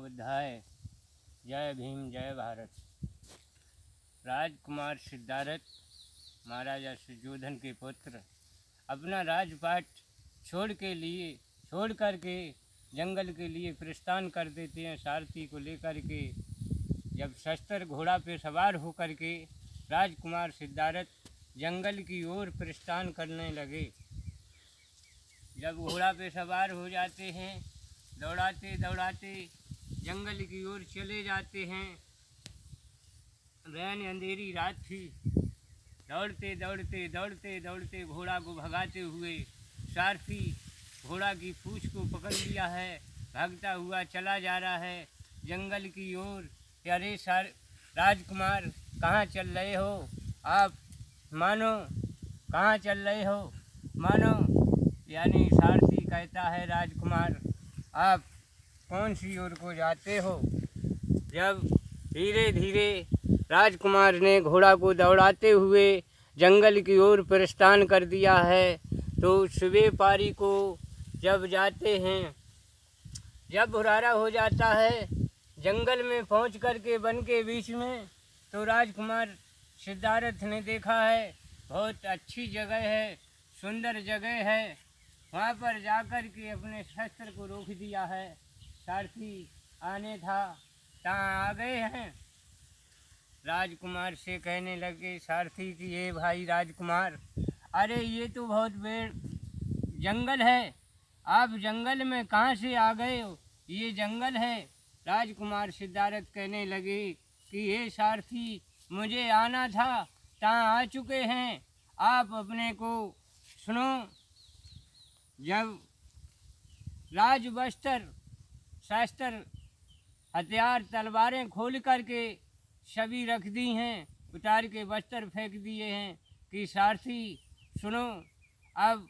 बुद्धाय। जय भीम जय भारत। राजकुमार सिद्धार्थ महाराजा सुयोधन के पुत्र अपना राजपाट छोड़ करके जंगल के लिए प्रस्थान कर देते हैं। सारथी को लेकर के जब शस्त्र घोड़ा पे सवार होकर के राजकुमार सिद्धार्थ जंगल की ओर प्रस्थान करने लगे। जब घोड़ा पे सवार हो जाते हैं, दौड़ाते दौड़ाते जंगल की ओर चले जाते हैं। रैन अंधेरी रात थी। दौड़ते दौड़ते दौड़ते दौड़ते घोड़ा को भगाते हुए सारथी घोड़ा की पूँछ को पकड़ लिया है, भागता हुआ चला जा रहा है जंगल की ओर। अरे राजकुमार कहाँ चल रहे हो आप? मानो कहाँ चल रहे हो? मानो यानी सारथी कहता है राजकुमार आप कौन सी ओर को जाते हो? जब धीरे धीरे राजकुमार ने घोड़ा को दौड़ाते हुए जंगल की ओर प्रस्थान कर दिया है तो सुबह पारी को जब जाते हैं, जब भुरारा हो जाता है जंगल में पहुंच कर के वन के बीच में, तो राजकुमार सिद्धार्थ ने देखा है बहुत अच्छी जगह है, सुंदर जगह है। वहाँ पर जाकर के अपने शस्त्र को रोक दिया है। सारथी आने था, कहाँ आ गए हैं? राजकुमार से कहने लगे सारथी कि ये भाई राजकुमार, अरे ये तो बहुत बड़ा जंगल है, आप जंगल में कहाँ से आ गए हो? ये जंगल है। राजकुमार सिद्धार्थ कहने लगे कि ये सारथी मुझे आना था, कहाँ आ चुके हैं आप अपने को सुनो। जब राजवस्त्र शस्त्र हथियार तलवारें खोल करके सभी रख दी हैं, उतार के वस्त्र फेंक दिए हैं कि सारथी सुनो, अब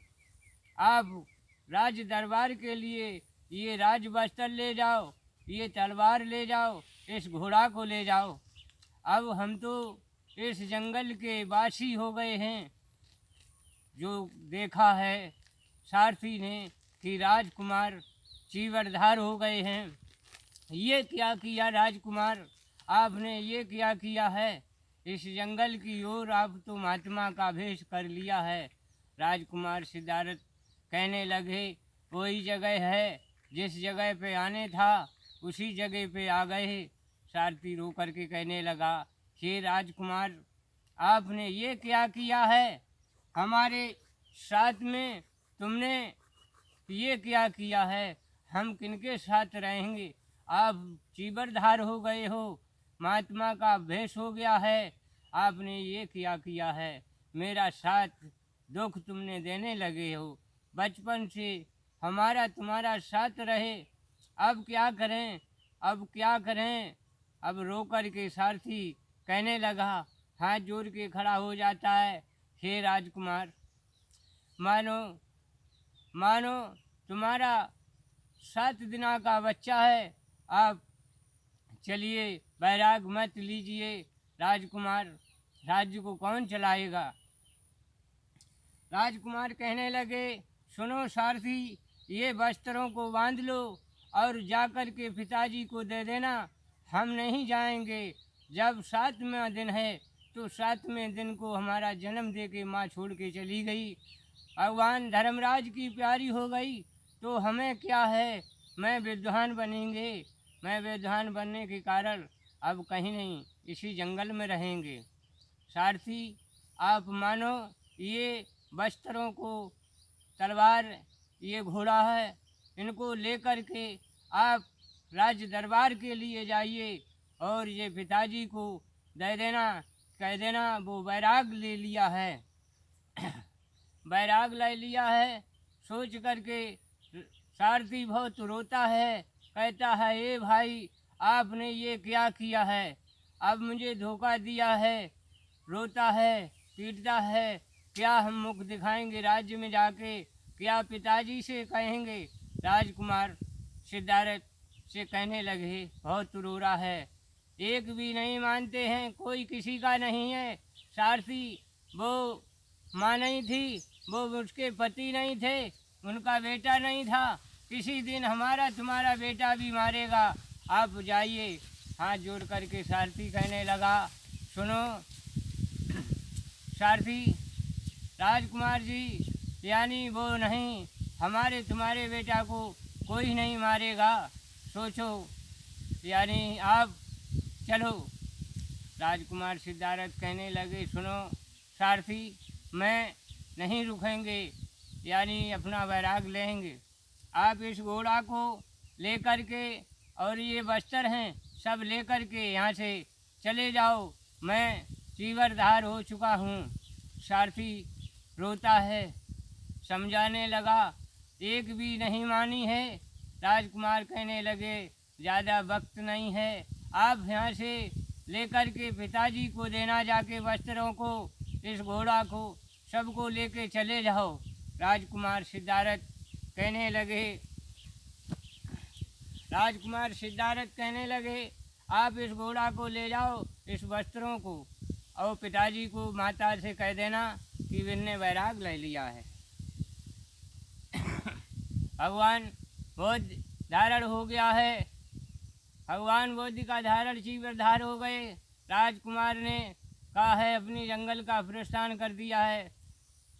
आप राज दरबार के लिए ये राजवस्त्र ले जाओ, ये तलवार ले जाओ, इस घोड़ा को ले जाओ। अब हम तो इस जंगल के वासी हो गए हैं। जो देखा है सारथी ने कि राजकुमार चीवरधार हो गए हैं। ये क्या किया राजकुमार, आपने ये क्या किया है? इस जंगल की ओर आप तो महात्मा का भेष कर लिया है। राजकुमार सिद्धार्थ कहने लगे वही जगह है, जिस जगह पे आने था उसी जगह पे आ गए। सारथी रो कर के कहने लगा हे राजकुमार, आपने ये क्या किया है? हमारे साथ में तुमने ये क्या किया है? हम किनके साथ रहेंगे? आप चीवरधार हो गए हो, महात्मा का भेष हो गया है, आपने ये क्या किया है? मेरा साथ दुख तुमने देने लगे हो। बचपन से हमारा तुम्हारा साथ रहे, अब क्या करें, अब क्या करें? अब रो कर के सारथी कहने लगा, हाथ जोड़ के खड़ा हो जाता है, हे राजकुमार, मानो तुम्हारा 7 दिना का बच्चा है, आप चलिए बैराग मत लीजिए। राजकुमार, राज्य को कौन चलाएगा? राजकुमार कहने लगे सुनो सारथी, ये वस्त्रों को बांध लो और जाकर के पिताजी को दे देना, हम नहीं जाएंगे। जब 7वां दिन है तो 7वें दिन को हमारा जन्म दे के माँ छोड़ के चली गई, भगवान धर्मराज की प्यारी हो गई, तो हमें क्या है, मैं विद्वान बनेंगे। मैं विद्वान बनने के कारण अब कहीं नहीं, इसी जंगल में रहेंगे। सारथी आप मानो ये वस्त्रों को, तलवार, ये घोड़ा है, इनको लेकर के आप राज दरबार के लिए जाइए और ये पिताजी को दे देना, कह देना वो बैराग ले लिया है। बैराग ले लिया है। सोच करके सारथी बहुत रोता है, कहता है ए भाई, आपने ये क्या किया है? अब मुझे धोखा दिया है। रोता है, पीटता है, क्या हम मुख दिखाएंगे राज्य में जाके, क्या पिताजी से कहेंगे? राजकुमार सिद्धार्थ से कहने लगे बहुत रो रहा है, एक भी नहीं मानते हैं, कोई किसी का नहीं है। सारथी वो माँ नहीं थी, वो उसके पति नहीं थे, उनका बेटा नहीं था। किसी दिन हमारा तुम्हारा बेटा भी मारेगा, आप जाइए। हाथ जोड़ करके सारथी कहने लगा, सुनो सारथी राजकुमार जी, यानी वो नहीं, हमारे तुम्हारे बेटा को कोई नहीं मारेगा, सोचो, यानी आप चलो। राजकुमार सिद्धार्थ कहने लगे, सुनो सारथी, मैं नहीं रुकेंगे, यानी अपना वैराग लेंगे। आप इस घोड़ा को लेकर के और ये बस्तर हैं सब लेकर के यहाँ से चले जाओ, मैं चीवरधार हो चुका हूँ। सारथी रोता है, समझाने लगा, एक भी नहीं मानी है। राजकुमार कहने लगे, ज़्यादा वक्त नहीं है, आप यहाँ से लेकर के पिताजी को देना, जाके वस्त्रों को, इस घोड़ा को, सबको लेके चले जाओ। राजकुमार सिद्धार्थ कहने लगे, आप इस घोड़ा को ले जाओ, इस वस्त्रों को, और पिताजी को माता से कह देना कि इनने वैराग ले लिया है। भगवान बुद्ध धारण हो गया है, भगवान बुद्ध का धारण चीवरधार हो गए। राजकुमार ने कहा है अपनी जंगल का प्रस्थान कर दिया है।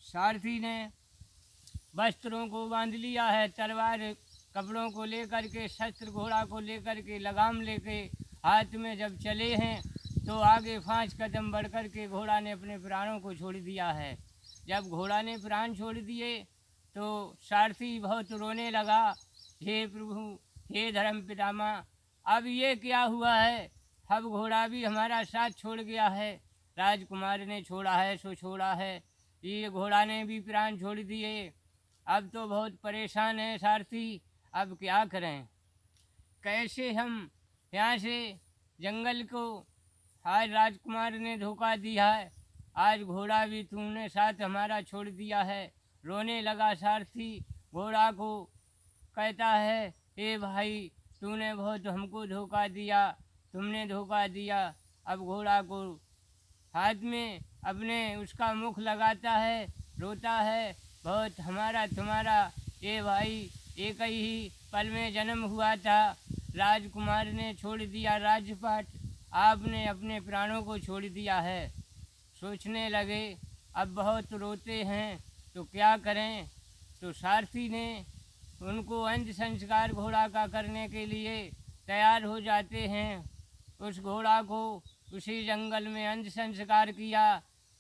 सारथी ने वस्त्रों को बांध लिया है, तलवार कपड़ों को लेकर के, शस्त्र घोड़ा को लेकर के, लगाम लेके हाथ में जब चले हैं तो आगे 5 कदम बढ़ कर के घोड़ा ने अपने प्राणों को छोड़ दिया है। जब घोड़ा ने प्राण छोड़ दिए तो सारथी बहुत रोने लगा, हे प्रभु, हे धर्म पितामह, अब ये क्या हुआ है, अब घोड़ा भी हमारा साथ छोड़ गया है। राजकुमार ने छोड़ा है सो छोड़ा है, ये घोड़ा ने भी प्राण छोड़ दिए। अब तो बहुत परेशान है सारथी, अब क्या करें, कैसे हम यहाँ से जंगल को, आज राजकुमार ने धोखा दिया है, आज घोड़ा भी तुमने साथ हमारा छोड़ दिया है। रोने लगा सारथी, घोड़ा को कहता है, ए भाई, तूने बहुत हमको धोखा दिया, तुमने धोखा दिया। अब घोड़ा को हाथ में अपने उसका मुख लगाता है, रोता है बहुत, हमारा तुम्हारा ए भाई एक ही पल में जन्म हुआ था, राजकुमार ने छोड़ दिया राजपाट, आपने अपने प्राणों को छोड़ दिया है। सोचने लगे, अब बहुत रोते हैं तो क्या करें। तो सारथी ने उनको अंत संस्कार घोड़ा का करने के लिए तैयार हो जाते हैं। उस घोड़ा को उसी जंगल में अंत संस्कार किया।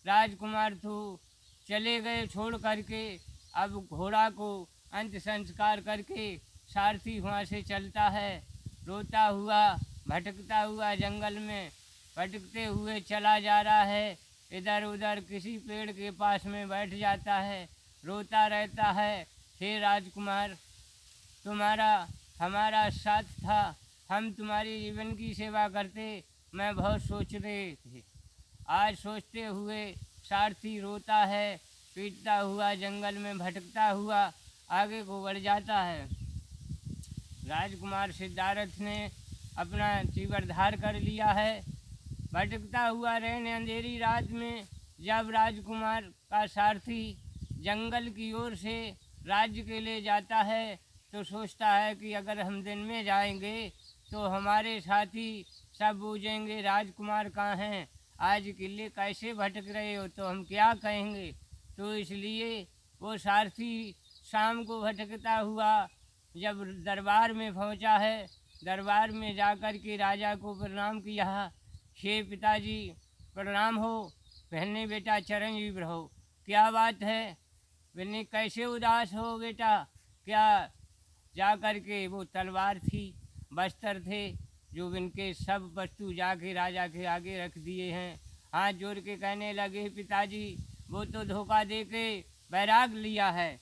राजकुमार तो चले गए छोड़ करके, अब घोड़ा को अंत संस्कार करके सारथी वहाँ से चलता है, रोता हुआ, भटकता हुआ, जंगल में भटकते हुए चला जा रहा है। इधर उधर किसी पेड़ के पास में बैठ जाता है, रोता रहता है, हे राजकुमार, तुम्हारा हमारा साथ था, हम तुम्हारी जीवन की सेवा करते, मैं बहुत सोच रहे थे। आज सोचते हुए सारथी रोता है, पीटता हुआ जंगल में भटकता हुआ आगे को बढ़ जाता है। राजकुमार सिद्धार्थ ने अपना चीवरधार कर लिया है। भटकता हुआ रहने अंधेरी रात में जब राजकुमार का सारथी जंगल की ओर से राज्य के लिए जाता है तो सोचता है कि अगर हम दिन में जाएंगे तो हमारे साथी सब बूझेंगे राजकुमार कहाँ हैं, आज किले कैसे भटक रहे हो, तो हम क्या कहेंगे। तो इसलिए वो सारथी शाम को भटकता हुआ जब दरबार में पहुंचा है, दरबार में जाकर के राजा को प्रणाम किया, हे पिताजी प्रणाम हो। पहले बेटा चिरंजीव रहो। क्या बात है, मैंने कैसे उदास हो बेटा, क्या। जा कर के वो तलवार थी, बस्तर थे, जो इनके सब वस्तु जाके राजा के आगे रख दिए हैं। हाथ जोड़ के कहने लगे, पिताजी वो तो धोखा दे के बैराग लिया है।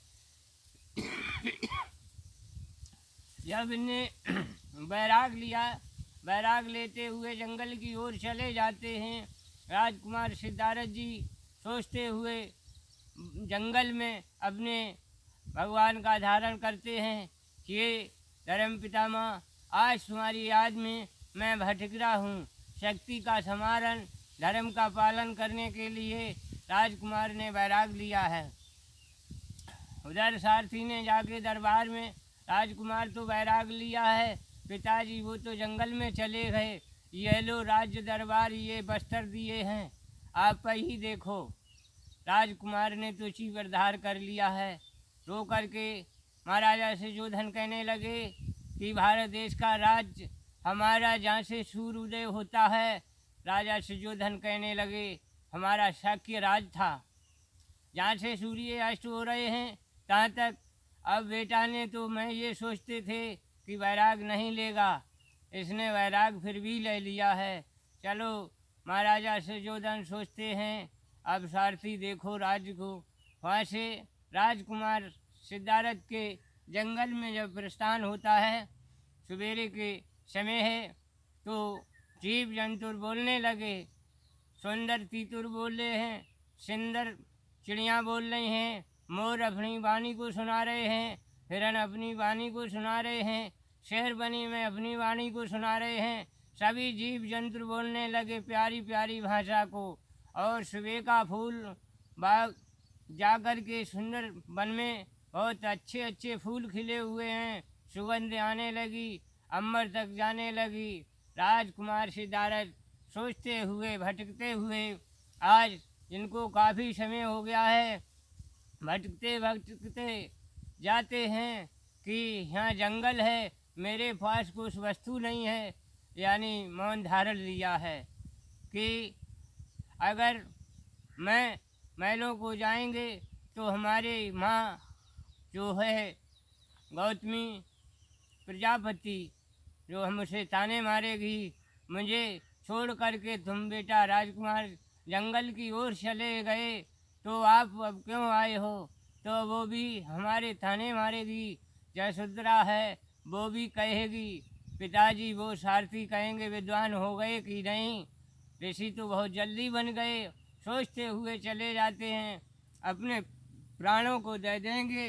जब इन्हें बैराग लिया, बैराग लेते हुए जंगल की ओर चले जाते हैं। राजकुमार सिद्धार्थ जी सोचते हुए जंगल में अपने भगवान का धारण करते हैं कि ये धर्म पितामह, आज तुम्हारी याद में मैं भटक रहा हूँ। शक्ति का समारण, धर्म का पालन करने के लिए राजकुमार ने बैराग लिया है। उधर सारथी ने जाके दरबार में, राजकुमार तो बैराग लिया है, पिताजी वो तो जंगल में चले गए, ये लो राज्य दरबार ये बस्तर दिए हैं, आप पर ही देखो। राजकुमार ने तो चीवर धार कर लिया है। रो करके महाराजा सुयोधन कहने लगे कि भारत देश का राज्य हमारा जहाँ से सूर्योदय होता है। राजा सुयोधन कहने लगे हमारा शाक्य राज था, जहाँ से सूर्य अस्त हो रहे हैं तहाँ तक। अब बेटा ने तो मैं ये सोचते थे कि वैराग नहीं लेगा, इसने वैराग फिर भी ले लिया है। चलो महाराजा सुयोधन सोचते हैं अब सारथी देखो राज्य को। वहाँ से राजकुमार सिद्धार्थ के जंगल में जब प्रस्थान होता है, सवेरे के समय है, तो जीव जंतु बोलने लगे। सुंदर तीतुर बोल रहे हैं, सुंदर चिड़ियाँ बोल रही हैं, मोर अपनी वाणी को सुना रहे हैं, हिरण अपनी वाणी को सुना रहे हैं, शेर बनी में अपनी वाणी को सुना रहे हैं। सभी जीव जंतु बोलने लगे प्यारी प्यारी भाषा को। और सुबह का फूल बाग जाकर के सुंदर वन में बहुत अच्छे अच्छे फूल खिले हुए हैं, सुगंध आने लगी, अंबर तक जाने लगी। राजकुमार सिद्धार्थ सोचते हुए भटकते हुए, आज इनको काफ़ी समय हो गया है, भटकते भटकते जाते हैं कि यहाँ जंगल है, मेरे पास कुछ वस्तु नहीं है, यानी मौन धारण लिया है कि अगर मैं महलों को जाएंगे तो हमारे माँ जो है गौतमी प्रजापति जो हमसे ताने मारेगी, मुझे छोड़ करके तुम बेटा राजकुमार जंगल की ओर चले गए, तो आप अब क्यों आए हो? तो वो भी हमारे ताने मारेगी। जयसुद्रा है वो भी कहेगी पिताजी वो सारथी कहेंगे विद्वान हो गए कि नहीं, ऋषि तो बहुत जल्दी बन गए। सोचते हुए चले जाते हैं, अपने प्राणों को दे देंगे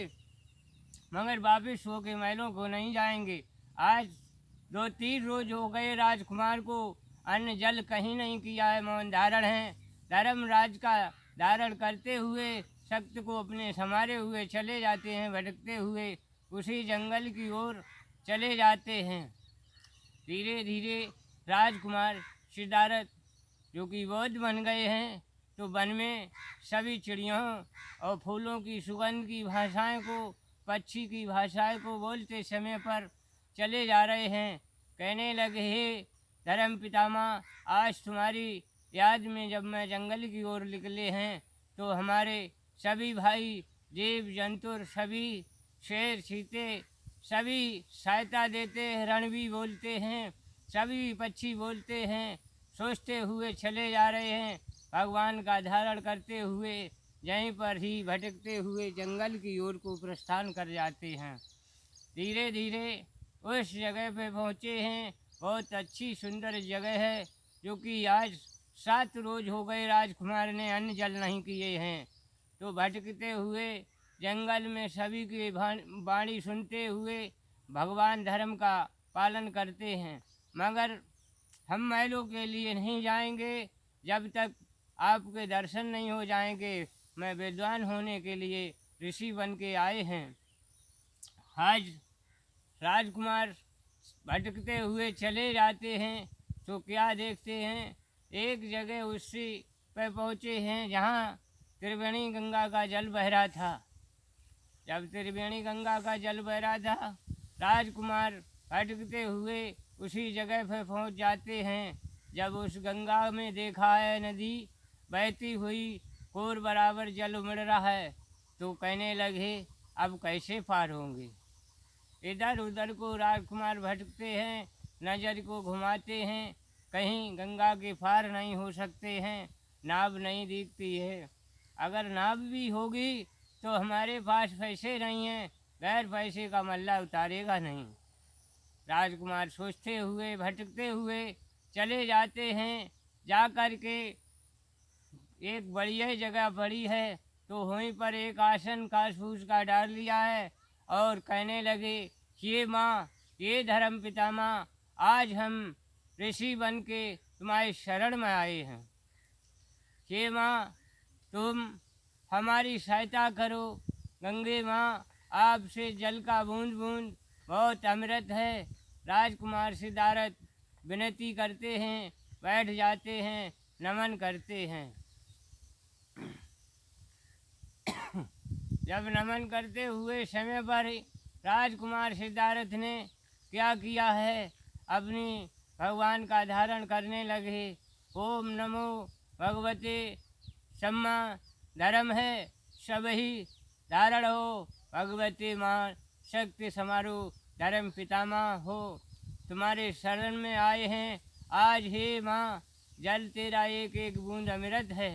मगर वापिस हो के महलों को नहीं जाएंगे। आज 2-3 रोज हो गए राजकुमार को अन्न जल कहीं नहीं किया है, मौन धारण है। धर्मराज का धारण करते हुए शक्त को अपने संवारे हुए चले जाते हैं, भटकते हुए उसी जंगल की ओर चले जाते हैं। धीरे धीरे राजकुमार सिद्धार्थ जो कि बौद्ध बन गए हैं, तो वन में सभी चिड़ियों और फूलों की सुगंध की भाषाएं को, पक्षी की भाषाएं को बोलते समय पर चले जा रहे हैं। कहने लगे हे धर्म पितामह, आज तुम्हारी याद में जब मैं जंगल की ओर निकले हैं, तो हमारे सभी भाई जीव जंतु, सभी शेर चीते सभी सहायता देते हैं, रण भी बोलते हैं, सभी पक्षी बोलते हैं। सोचते हुए चले जा रहे हैं, भगवान का धारण करते हुए यहीं पर ही भटकते हुए जंगल की ओर को प्रस्थान कर जाते हैं। धीरे धीरे उस जगह पे पहुँचे हैं, बहुत अच्छी सुंदर जगह है, जो कि आज 7 रोज हो गए राजकुमार ने अन्न जल नहीं किए हैं। तो भटकते हुए जंगल में सभी की वाणी सुनते हुए भगवान धर्म का पालन करते हैं। मगर हम महलों के लिए नहीं जाएंगे जब तक आपके दर्शन नहीं हो जाएंगे। मैं विद्वान होने के लिए ऋषि बन के आए हैं। आज राजकुमार भटकते हुए चले जाते हैं, तो क्या देखते हैं, एक जगह उसी पर पहुँचे हैं जहाँ त्रिवेणी गंगा का जल बह रहा था। जब त्रिवेणी गंगा का जल बह रहा था, राजकुमार भटकते हुए उसी जगह पर पहुँच जाते हैं। जब उस गंगा में देखा है नदी बहती हुई, कोर बराबर जल उमड़ रहा है, तो कहने लगे अब कैसे पार होंगे। इधर उधर को राजकुमार भटकते हैं, नज़र को घुमाते हैं, कहीं गंगा के पार नहीं हो सकते हैं, नाव नहीं दिखती है। अगर नाव भी होगी तो हमारे पास पैसे नहीं हैं, गैर पैसे का मल्ला उतारेगा नहीं। राजकुमार सोचते हुए भटकते हुए चले जाते हैं। जा कर के एक बढ़िया जगह पड़ी है, तो वहीं पर एक आसन घास फूस का डाल लिया है और कहने लगे ये माँ, ये धर्म पितामह, आज हम ऋषि बन के तुम्हारे शरण में आए हैं। ये माँ तुम हमारी सहायता करो। गंगे माँ, आपसे जल का बूंद बूंद बहुत अमृत है, राजकुमार सिद्धार्थ विनती करते हैं, बैठ जाते हैं, नमन करते हैं। जब नमन करते हुए समय पर राजकुमार सिद्धार्थ ने क्या किया है, अपनी भगवान का धारण करने लगे। ओम नमो भगवते सम्मा धर्म है सब ही धारण हो, भगवती माँ शक्ति समारोह धर्म पितामह हो। तुम्हारे शरण में आए हैं आज, हे माँ जल तेरा एक एक बूंद अमृत है।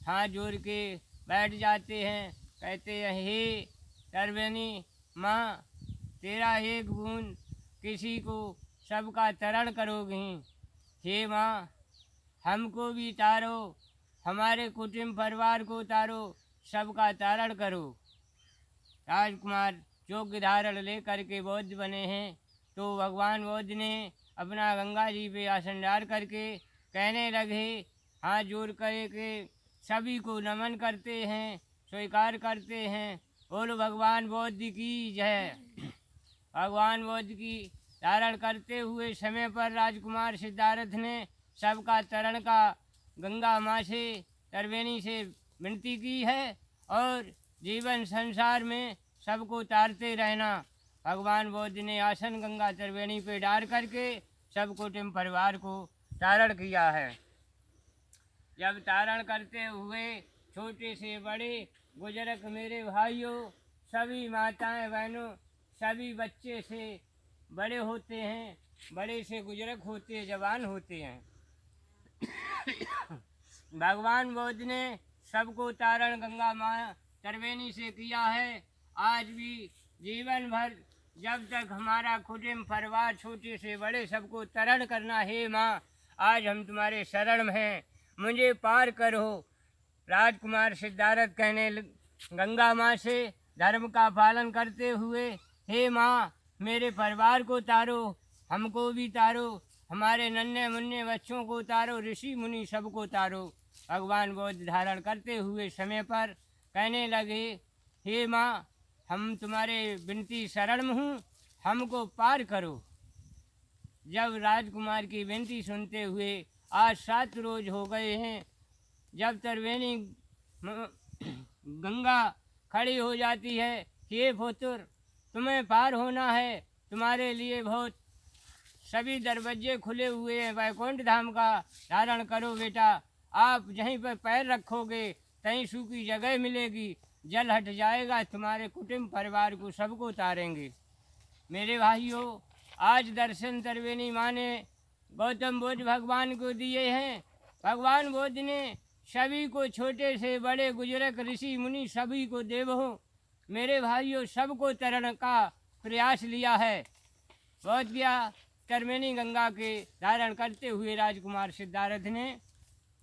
हाथ जोड़ के बैठ जाते हैं, कहते हैं हे तरवेनी माँ, तेरा एक बूंद किसी को सबका तरण करोगी। हे माँ हमको भी तारो, हमारे कुटुंब परिवार को तारो, सबका तारण करो। राजकुमार योग्य धारण लेकर के बौद्ध बने हैं। तो भगवान बौद्ध ने अपना गंगा जी पे आसन डाल करके कहने लगे, हाथ जोड़ करके सभी को नमन करते हैं, स्वीकार करते हैं। बोलो भगवान बौद्ध की जय। भगवान बौद्ध की धारण करते हुए समय पर राजकुमार सिद्धार्थ ने सबका तरण का गंगा माँ से त्रिवेणी से विनती की है और जीवन संसार में सबको तारते रहना। भगवान बौद्ध ने आसन गंगा त्रिवेणी पे डाल करके सब कुटुंब परिवार को तारण किया है। जब तारण करते हुए छोटे से बड़े बुजुर्ग मेरे भाइयों, सभी माताएं बहनों, सभी बच्चे से बड़े होते हैं, बड़े से बुजुर्ग होते जवान होते हैं। भगवान बौद्ध ने सबको तारण गंगा माँ त्रिवेणी से किया है। आज भी जीवन भर जब तक हमारा कुटुंब परिवार छोटे से बड़े सबको तरण करना है। माँ आज हम तुम्हारे शरण में हैं, मुझे पार करो। राजकुमार सिद्धार्थ कहने गंगा माँ से धर्म का पालन करते हुए, हे माँ मेरे परिवार को तारो, हमको भी तारो, हमारे नन्हे मुन्ने बच्चों को तारो, ऋषि मुनि सबको तारो। भगवान बौद्ध धारण करते हुए समय पर कहने लगे, हे माँ हम तुम्हारे विनती शरण में हूँ, हमको पार करो। जब राजकुमार की विनती सुनते हुए आज 7 रोज हो गए हैं, जब त्रिवेणी गंगा खड़ी हो जाती है, हे पुत्र तुम्हें पार होना है, तुम्हारे लिए बहुत सभी दरवाजे खुले हुए हैं, वैकुंठ धाम का धारण करो बेटा। आप जहीं पर पैर रखोगे कहीं सूखी जगह मिलेगी, जल हट जाएगा, तुम्हारे कुटुंब परिवार को सबको उतारेंगे। मेरे भाइयों आज दर्शन त्रिवेणी माँ ने गौतम बुद्ध भगवान को दिए हैं। भगवान बुद्ध ने सभी को छोटे से बड़े बुजुर्ग ऋषि मुनि सभी को देवो मेरे भाइयों सबको तरण का प्रयास लिया है। बहुत गया त्रिवेणी गंगा के धारण करते हुए राजकुमार सिद्धार्थ ने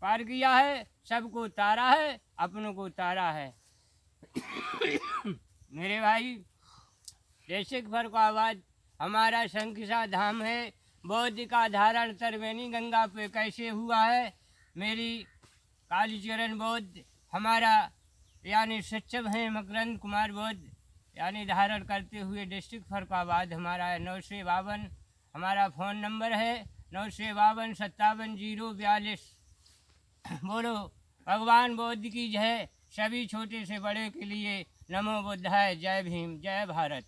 पार किया है, सबको तारा है, अपनों को तारा है। मेरे भाई जैसे फर को आवाज़ हमारा शंकिसा धाम है, बौद्ध का धारण त्रिवेणी गंगा पे कैसे हुआ है। मेरी कालीचरण बौद्ध हमारा यानी सचिव हैं मकरंद कुमार बौद्ध यानी धारण करते हुए डिस्ट्रिक्ट फरुखाबाद हमारा है। 952 हमारा फ़ोन नंबर है, 952 57 042। बोलो भगवान बौद्ध की जय। सभी छोटे से बड़े के लिए नमो बुद्धाय, जय भीम, जय भारत।